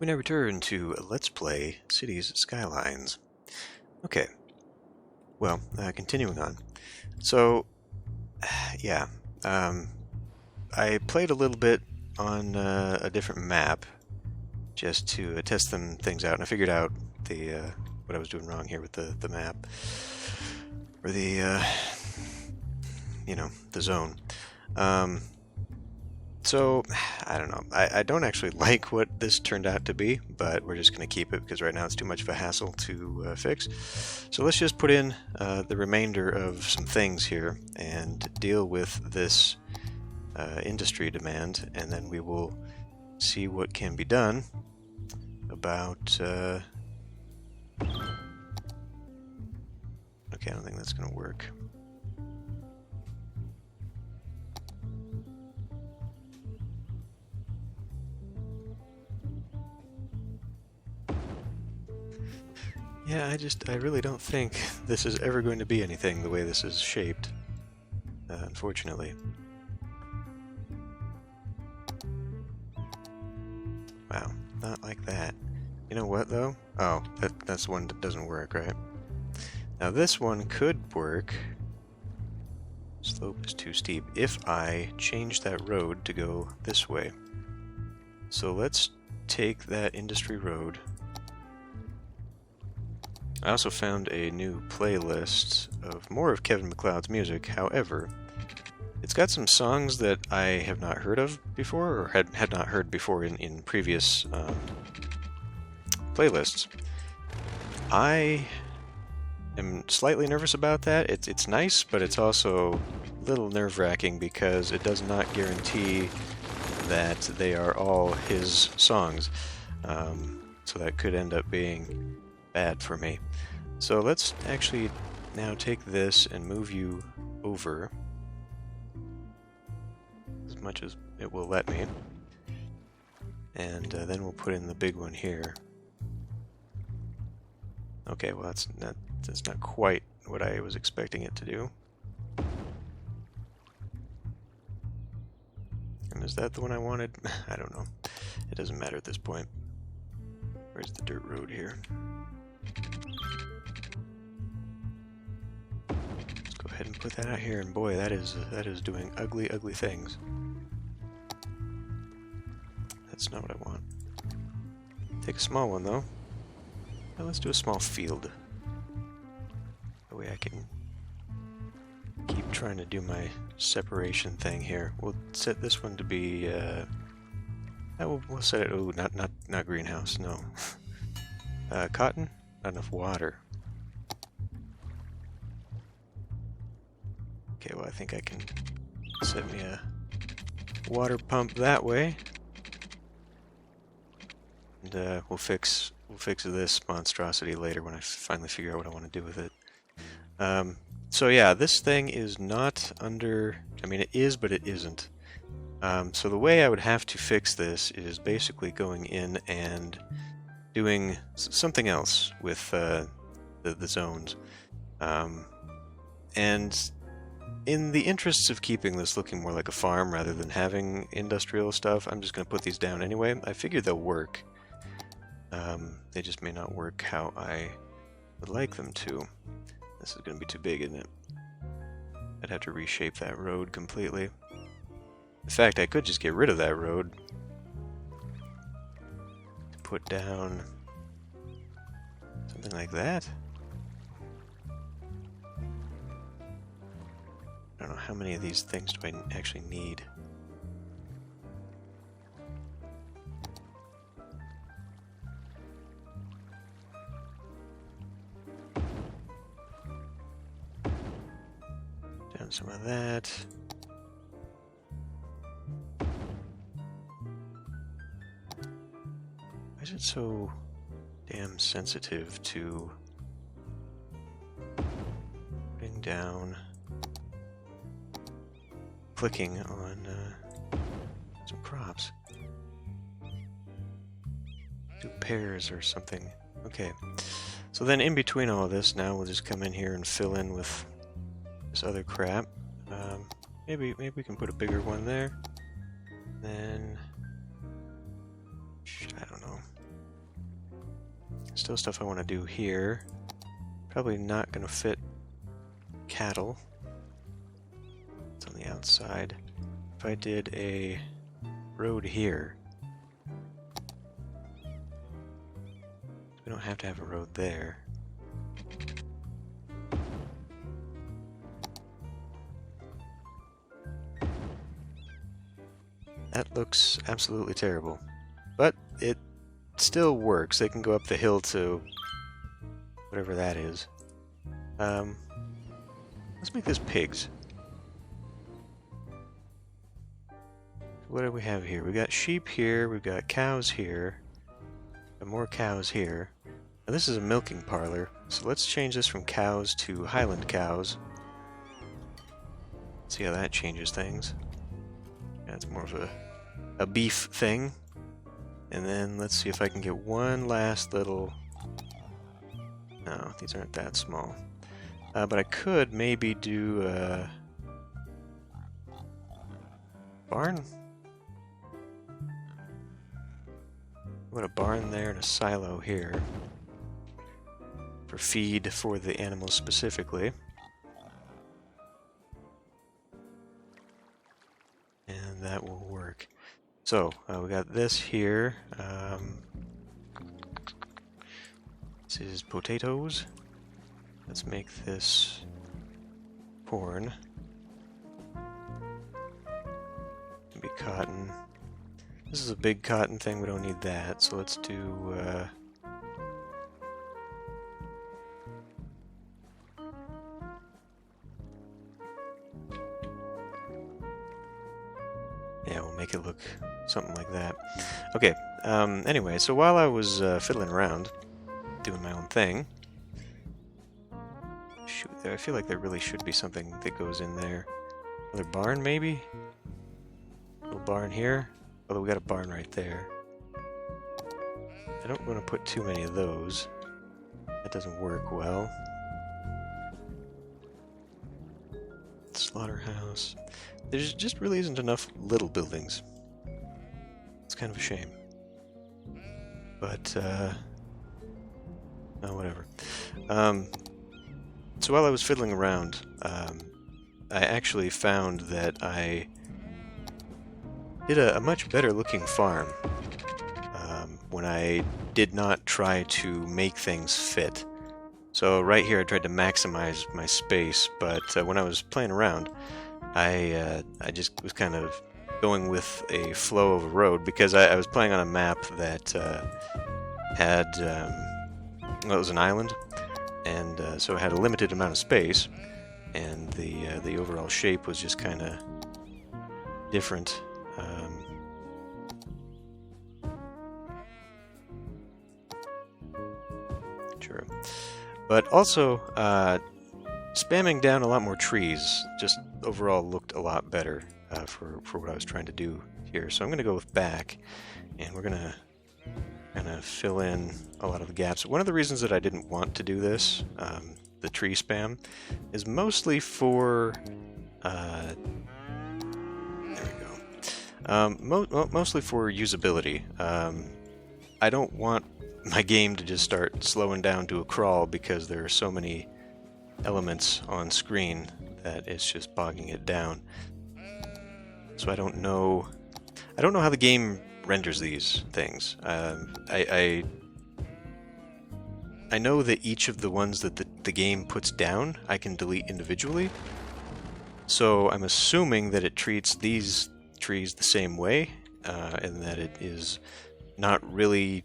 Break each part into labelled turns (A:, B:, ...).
A: We now return to Let's Play Cities Skylines. Okay, well, continuing on. So, yeah, I played a little bit on a different map just to test some things out, and I figured out the what I was doing wrong here with the map, or the zone. So, I don't know. I don't actually like what this turned out to be, but we're just going to keep it because right now it's too much of a hassle to fix. So let's just put in the remainder of some things here and deal with this industry demand, and then we will see what can be done about... Okay, I don't think that's going to work. Yeah, I really don't think this is ever going to be anything the way this is shaped, unfortunately. Wow, not like that. You know what, though? Oh, that's the one that doesn't work, right? Now this one could work. Slope is too steep if I change that road to go this way. So let's take that industry road. I also found a new playlist of more of Kevin MacLeod's music. However, it's got some songs that I have not heard of before, or had not heard before in previous playlists. I am slightly nervous about that. It's nice, but it's also a little nerve-wracking because it does not guarantee that they are all his songs. So that could end up being bad for me. So let's actually now take this and move you over as much as it will let me, and then we'll put in the big one here. Okay, well that's not quite what I was expecting it to do. And is that the one I wanted? I don't know. It doesn't matter at this point. Where's the dirt road here? Let's go ahead and put that out here, and boy, that is doing ugly things. That's not what I want. Take a small one though. Now let's do a small field. That way I can keep trying to do my separation thing here. We'll set this one to be we'll set it. Oh, not greenhouse. No. Cotton. Not enough water. Okay, well I think I can set me a water pump that way, and we'll fix this monstrosity later when I finally figure out what I want to do with it. So yeah, this thing is not under. I mean, it is, but it isn't. So the way I would have to fix this is basically going in and doing something else with the zones. And in the interests of keeping this looking more like a farm rather than having industrial stuff, I'm just going to put these down anyway. I figure they'll work. They just may not work how I would like them to. This is going to be too big, isn't it? I'd have to reshape that road completely. In fact, I could just get rid of that road. Put down something like that. I don't know how many of these things do I actually need. Down some of that. Why is it so damn sensitive to putting down, clicking on some crops? Do pears or something. Okay, so then in between all of this, now we'll just come in here and fill in with this other crap. Maybe we can put a bigger one there. Then I don't know. Still stuff I want to do here. Probably not going to fit cattle. It's on the outside. If I did a road here, we don't have to have a road there. That looks absolutely terrible, but it still works. They can go up the hill to whatever that is. Let's make this pigs. What do we have here? We got sheep here, we've got cows here, and more cows here. Now this is a milking parlor, so let's change this from cows to Highland cows. See how that changes things. That's more of a beef thing. And then let's see if I can get one last little... No, these aren't that small. But I could maybe do a barn. Put a barn there and a silo here for feed for the animals specifically. And that will work. So, we got this here. This is potatoes. Let's make this corn. Maybe cotton. This is a big cotton thing, we don't need that, so let's do... yeah, we'll make it look something like that. Okay, anyway, so while I was fiddling around, doing my own thing... Shoot, I feel like there really should be something that goes in there. Another barn, maybe? Little barn here? Although we got a barn right there. I don't want to put too many of those. That doesn't work well. Slaughterhouse. There just really isn't enough little buildings. It's kind of a shame. But, oh, whatever. So while I was fiddling around, I actually found that I did a much better looking farm when I did not try to make things fit. So right here I tried to maximize my space, but when I was playing around, I just was kind of going with a flow of a road because I was playing on a map that had, well, it was an island, and so it had a limited amount of space, and the overall shape was just kind of different. Sure. But also, spamming down a lot more trees just overall looked a lot better for what I was trying to do here. So I'm going to go with back, and we're going to kind of fill in a lot of the gaps. One of the reasons that I didn't want to do this, the tree spam, is mostly for... there we go. Mostly for usability. I don't want my game to just start slowing down to a crawl because there are so many elements on screen that it's just bogging it down. So I don't know how the game renders these things. I know that each of the ones that the game puts down I can delete individually. So I'm assuming that it treats these trees the same way, and that it is not really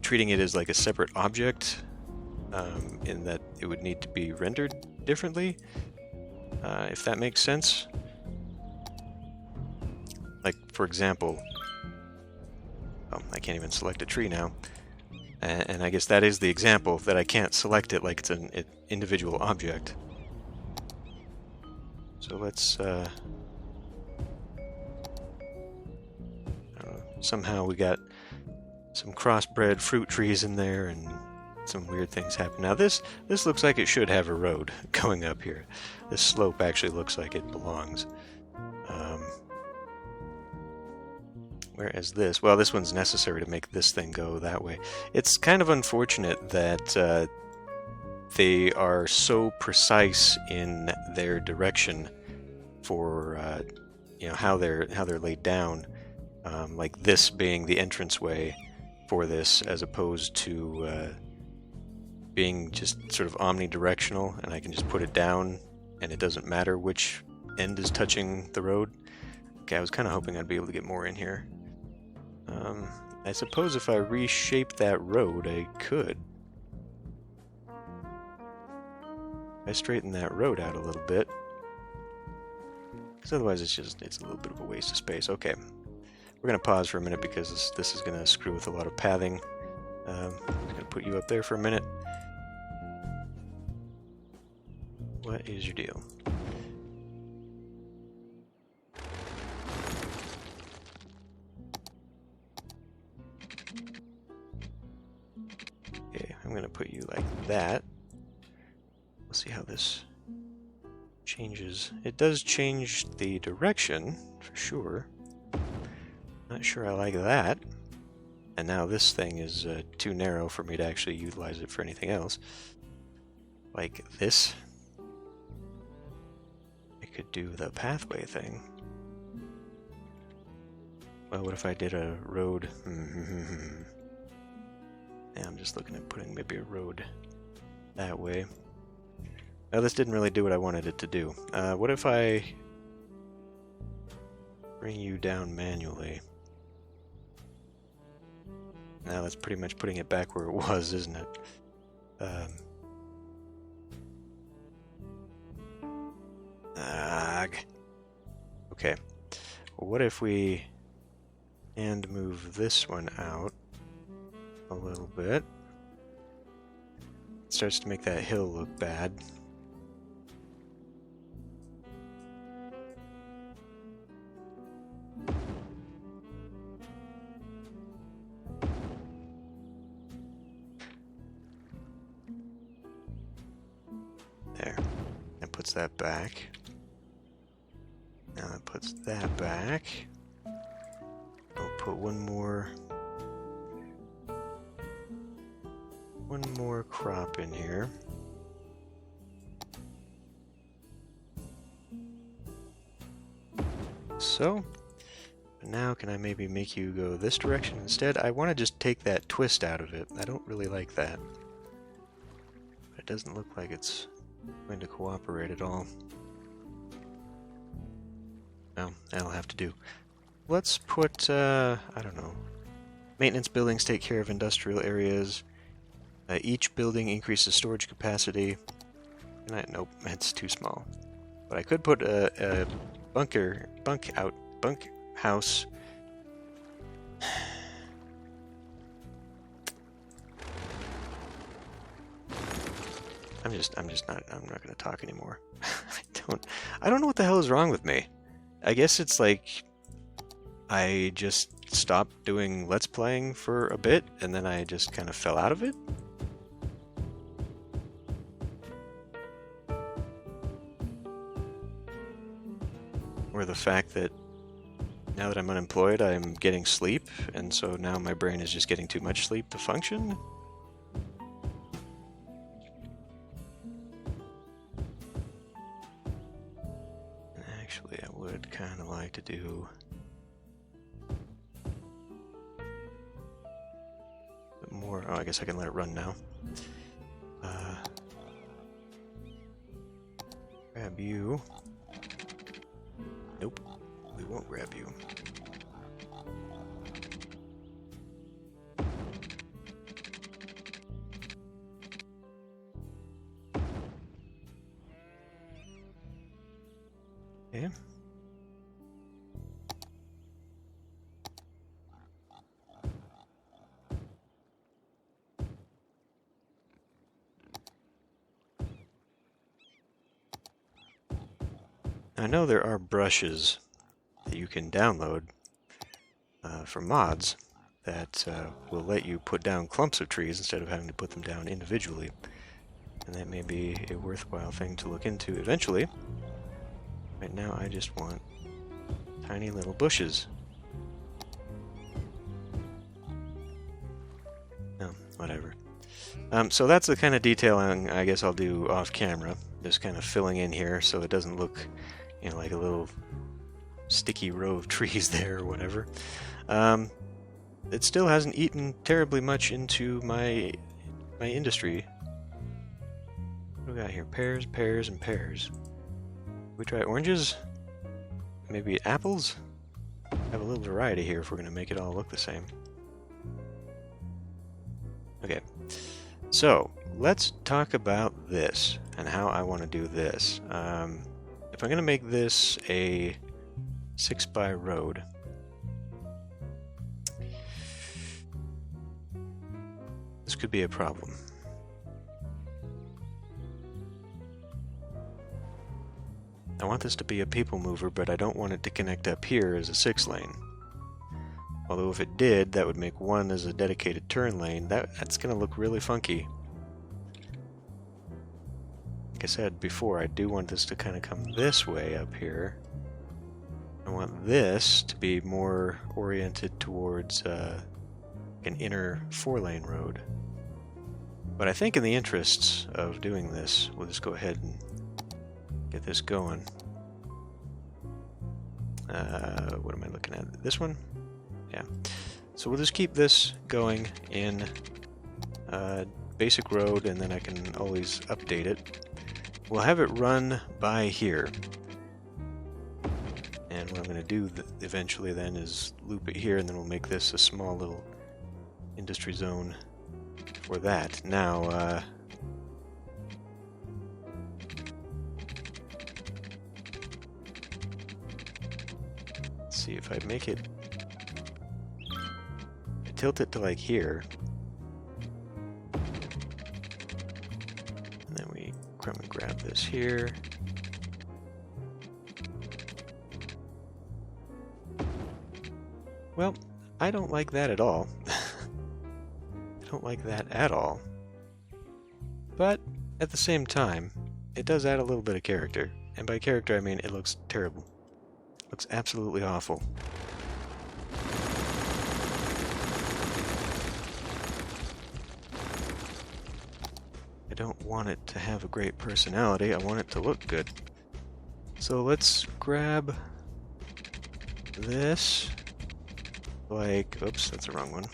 A: treating it as like a separate object, in that it would need to be rendered differently, if that makes sense. Like, for example, I can't even select a tree now, and I guess that is the example, that I can't select it like it's an individual object. So let's, I don't know, somehow we got some crossbred fruit trees in there, and some weird things happen. Now this looks like it should have a road going up here. This slope actually looks like it belongs. Whereas this, well, this one's necessary to make this thing go that way. It's kind of unfortunate that they are so precise in their direction for you know, how they're laid down, like this being the entranceway for this, as opposed to being just sort of omnidirectional, and I can just put it down and it doesn't matter which end is touching the road. Okay, I was kind of hoping I'd be able to get more in here. I suppose if I reshape that road, I could. If I straighten that road out a little bit, because otherwise it's a little bit of a waste of space. Okay, we're going to pause for a minute because this is going to screw with a lot of pathing. I'm going to put you up there for a minute. What is your deal? Okay, I'm going to put you like that. We'll see how this changes. It does change the direction, for sure. Not sure I like that. And now this thing is too narrow for me to actually utilize it for anything else. Like this. I could do the pathway thing. Well, what if I did a road? Yeah, I'm just looking at putting maybe a road that way. Now, this didn't really do what I wanted it to do. What if I bring you down manually? Now that's pretty much putting it back where it was, isn't it? Okay. Well, what if we and move this one out a little bit? It starts to make that hill look bad. There. That puts that back. Now that puts that back. We'll put one more crop in here. So, now can I maybe make you go this direction instead? I want to just take that twist out of it. I don't really like that. But it doesn't look like it's going to cooperate at all. Well, that'll have to do. Let's put, I don't know, maintenance buildings take care of industrial areas. Each building increases storage capacity. Nope, it's too small. But I could put a bunk house. I'm not gonna talk anymore. I don't know what the hell is wrong with me. I guess it's like I just stopped doing Let's Playing for a bit, and then I just kind of fell out of it. Or the fact that now that I'm unemployed, I'm getting sleep, and so now my brain is just getting too much sleep to function. Actually, I would kind of like to do a bit more. Oh, I guess I can let it run now. Grab you. Nope, we won't grab you. Okay. I know there are brushes that you can download for mods that will let you put down clumps of trees instead of having to put them down individually. And that may be a worthwhile thing to look into eventually. Right now I just want tiny little bushes. No, whatever. So that's the kind of detailing I guess I'll do off camera. Just kind of filling in here so it doesn't look, like a little sticky row of trees there or whatever. It still hasn't eaten terribly much into my industry. What do we got here? Pears, pears, and pears. We try oranges? Maybe apples? Have a little variety here if we're going to make it all look the same. Okay, so let's talk about this and how I want to do this. If I'm going to make this a 6x road, this could be a problem. I want this to be a people mover, but I don't want it to connect up here as a 6-lane. Although if it did, that would make one as a dedicated turn lane. That's going to look really funky. Like I said before, I do want this to kind of come this way up here. I want this to be more oriented towards an inner 4-lane road. But I think in the interests of doing this, we'll just go ahead and get this going. What am I looking at? This one? Yeah. So we'll just keep this going in basic road, and then I can always update it. We'll have it run by here. And what I'm going to do eventually then is loop it here, and then we'll make this a small little industry zone for that. Now, let's see if I make it, I tilt it to like here, and then we come and grab this here. Well, I don't like that at all. I don't like that at all. But at the same time, it does add a little bit of character. And by character, I mean it looks terrible. It looks absolutely awful. I don't want it to have a great personality. I want it to look good. So let's grab this. Like, oops, that's the wrong one.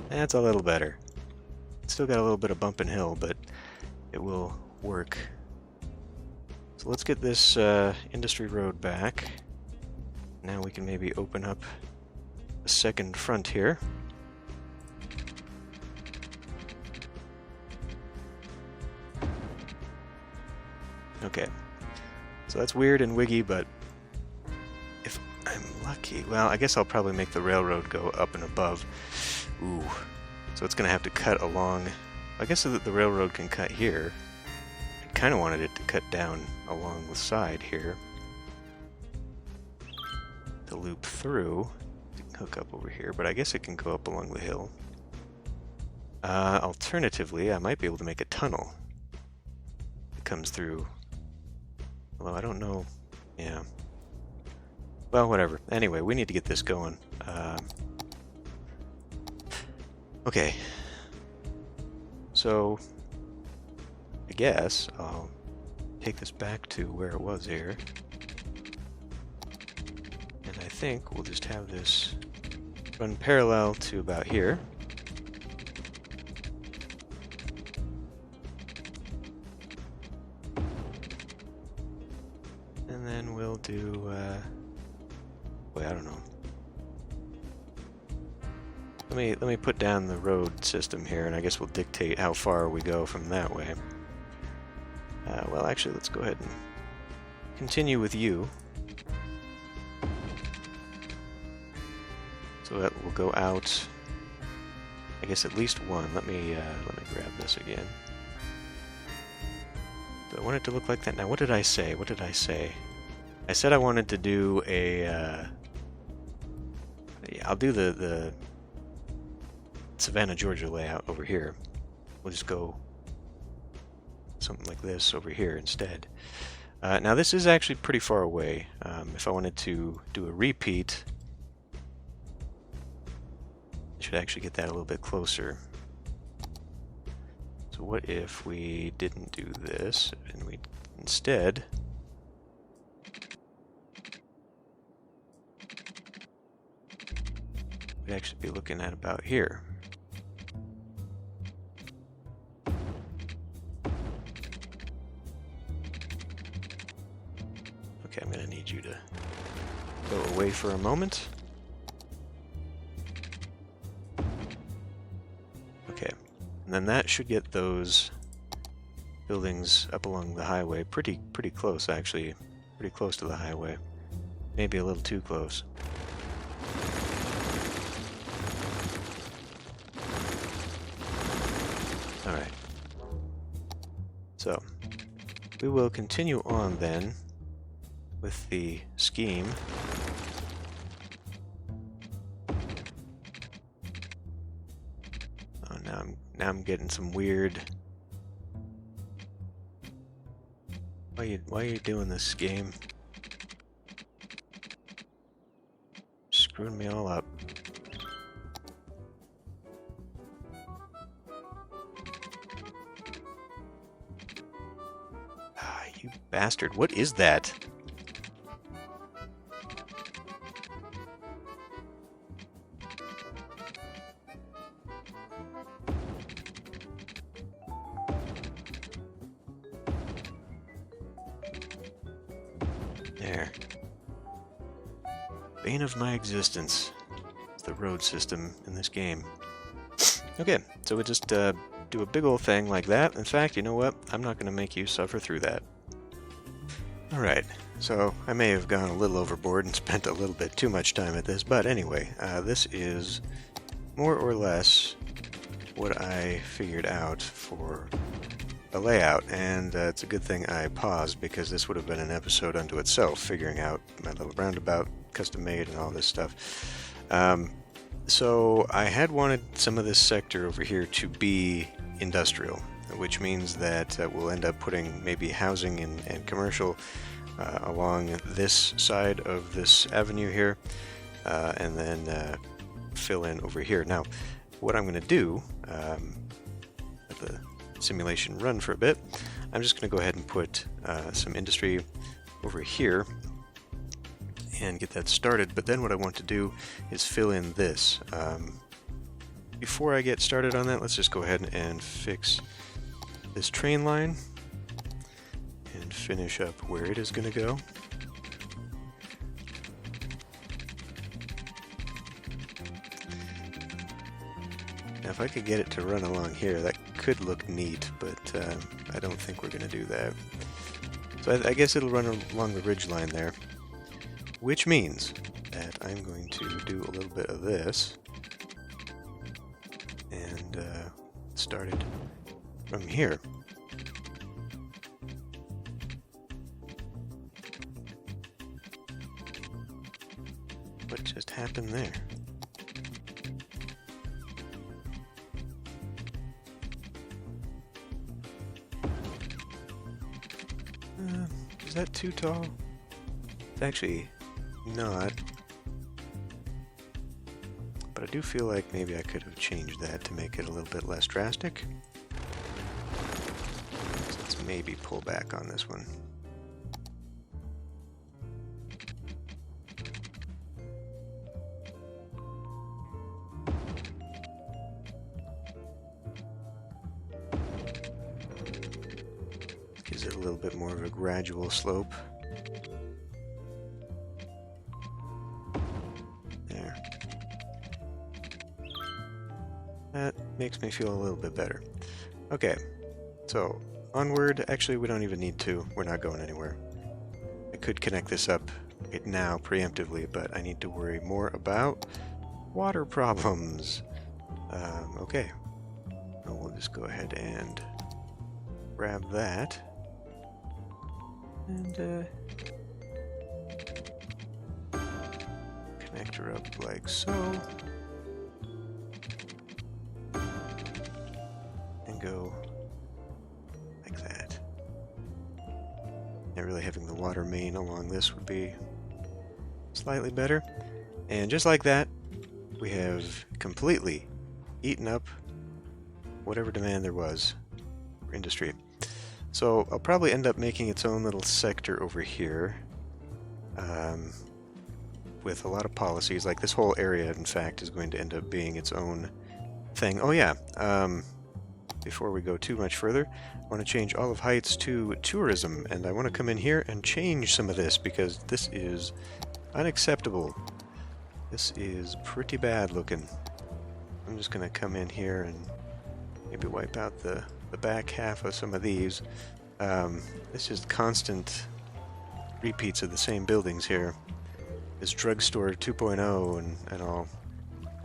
A: That's a little better. Still got a little bit of bump and hill, but it will work. So let's get this industry road back. Now we can maybe open up a second front here. Okay, so that's weird and wiggy, but if I'm lucky, well, I guess I'll probably make the railroad go up and above. Ooh, so it's gonna have to cut along. I guess so that the railroad can cut here. I kind of wanted it to cut down along the side here to loop through, hook up over here, but I guess it can go up along the hill. Alternatively, I might be able to make a tunnel that comes through. Although I don't know, yeah. Well, whatever. Anyway, we need to get this going. Okay. So, I guess I'll take this back to where it was here. And I think we'll just have this run parallel to about here. And then we'll do, wait, I don't know. Let me put down the road system here, and I guess we'll dictate how far we go from that way. Well, actually, let's go ahead and continue with you. So that will go out, I guess, at least one. Let me grab this again. Do I want it to look like that? Now, what did I say? What did I say? I said I wanted to do a, yeah, I'll do the Savannah, Georgia layout over here. We'll just go something like this over here instead. Now this is actually pretty far away. If I wanted to do a repeat, I should actually get that a little bit closer. So what if we didn't do this, and we instead we'd actually be looking at about here. Okay, I'm going to need you to go away for a moment. Okay, and then that should get those buildings up along the highway pretty close, actually. Pretty close to the highway. Maybe a little too close. Alright. So, we will continue on then with the scheme. Oh, now I'm getting some weird. Why are you doing this game? Screwing me all up. Ah, you bastard! What is that? There. Bane of my existence. It's the road system in this game. Okay, so we just do a big old thing like that. In fact, you know what? I'm not going to make you suffer through that. Alright, so I may have gone a little overboard and spent a little bit too much time at this, but anyway, this is more or less what I figured out for a layout, and it's a good thing I paused, because this would have been an episode unto itself, figuring out my little roundabout, custom made, and all this stuff. So I had wanted some of this sector over here to be industrial, which means that we'll end up putting maybe housing and commercial along this side of this avenue here, and then fill in over here. Now, what I'm going to do, let the simulation run for a bit, I'm just going to go ahead and put some industry over here and get that started, but then what I want to do is fill in this. Before I get started on that, let's just go ahead and fix this train line and finish up where it is going to go. Now if I could get it to run along here, that could look neat, but I don't think we're going to do that. So I guess it'll run along the ridge line there, which means that I'm going to do a little bit of this and start it from here. What just happened there? Is that too tall? It's actually not. But I do feel like maybe I could have changed that to make it a little bit less drastic. So let's maybe pull back on this one. Gives it a little bit more of a gradual slope. There. That makes me feel a little bit better. Okay, so onward. Actually, we don't even need to. We're not going anywhere. I could connect this up right now preemptively, but I need to worry more about water problems. Okay. So we'll just go ahead and grab that. And connect her up like so. And go like that. And really having the water main along this would be slightly better. And just like that, we have completely eaten up whatever demand there was for industry. So I'll probably end up making its own little sector over here, with a lot of policies. Like this whole area, in fact, is going to end up being its own thing. Oh yeah, before we go too much further, I want to change all of Heights to tourism, and I want to come in here and change some of this because this is unacceptable. This is pretty bad looking. I'm just going to come in here and maybe wipe out the back half of some of these. This is constant repeats of the same buildings here. This drugstore 2.0 and all.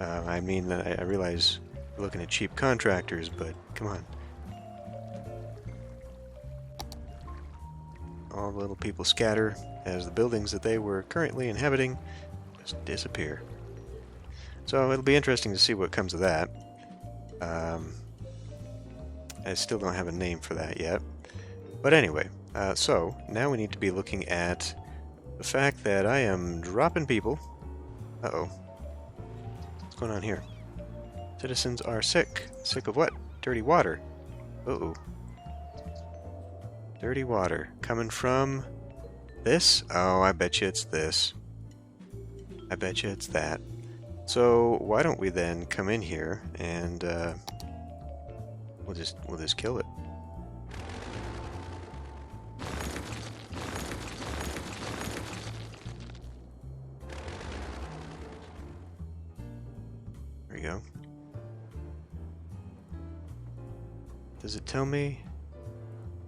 A: I mean, I realize we're looking at cheap contractors, but come on. All the little people scatter as the buildings that they were currently inhabiting just disappear. So it'll be interesting to see what comes of that. I still don't have a name for that yet. But anyway, so now we need to be looking at the fact that I am dropping people. Uh-oh. What's going on here? Citizens are sick. Sick of what? Dirty water. Uh-oh. Dirty water. Coming from this? Oh, I bet you it's this. I bet you it's that. So why don't we then come in here and we'll just kill it. There we go. Does it tell me?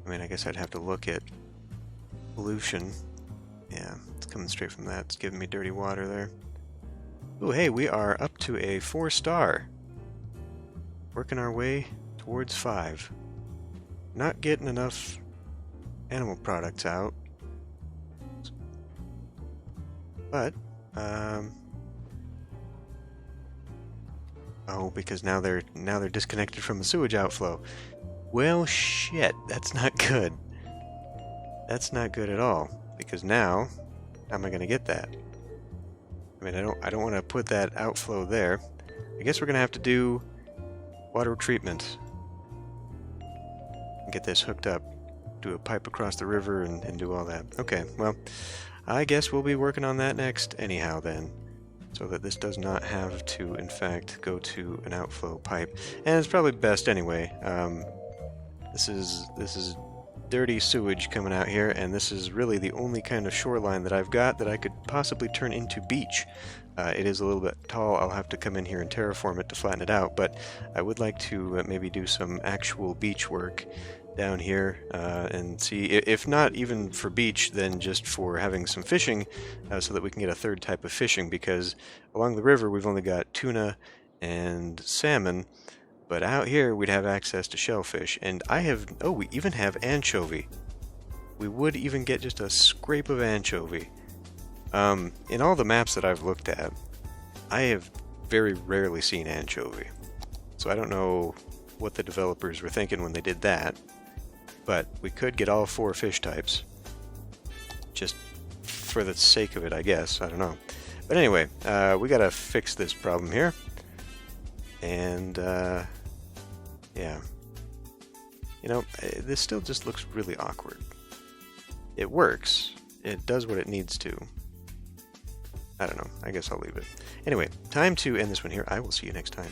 A: I mean, I guess I'd have to look at pollution. Yeah, it's coming straight from that. It's giving me dirty water there. Ooh, hey, we are up to a 4-star. Working our way towards 5. Not getting enough animal products out. But, oh, because now they're disconnected from the sewage outflow. Well, shit, that's not good. That's not good at all. Because now, how am I going to get that? I mean, I don't want to put that outflow there. I guess we're going to have to do water treatment. And get this hooked up. Do a pipe across the river and do all that. Okay, well, I guess we'll be working on that next anyhow then. So that this does not have to, in fact, go to an outflow pipe. And it's probably best anyway. This is dirty sewage coming out here, and this is really the only kind of shoreline that I've got that I could possibly turn into beach. It is a little bit tall. I'll have to come in here and terraform it to flatten it out, but I would like to maybe do some actual beach work down here and see, if not even for beach, then just for having some fishing so that we can get a third type of fishing, because along the river we've only got tuna and salmon. But out here, we'd have access to shellfish, and we even have anchovy. We would even get just a scrape of anchovy. In all the maps that I've looked at, I have very rarely seen anchovy. So I don't know what the developers were thinking when they did that, but we could get all 4 fish types. Just for the sake of it, I guess. I don't know. But anyway, we gotta fix this problem here. And, yeah. You know, this still just looks really awkward. It works. It does what it needs to. I don't know. I guess I'll leave it. Anyway, time to end this one here. I will see you next time.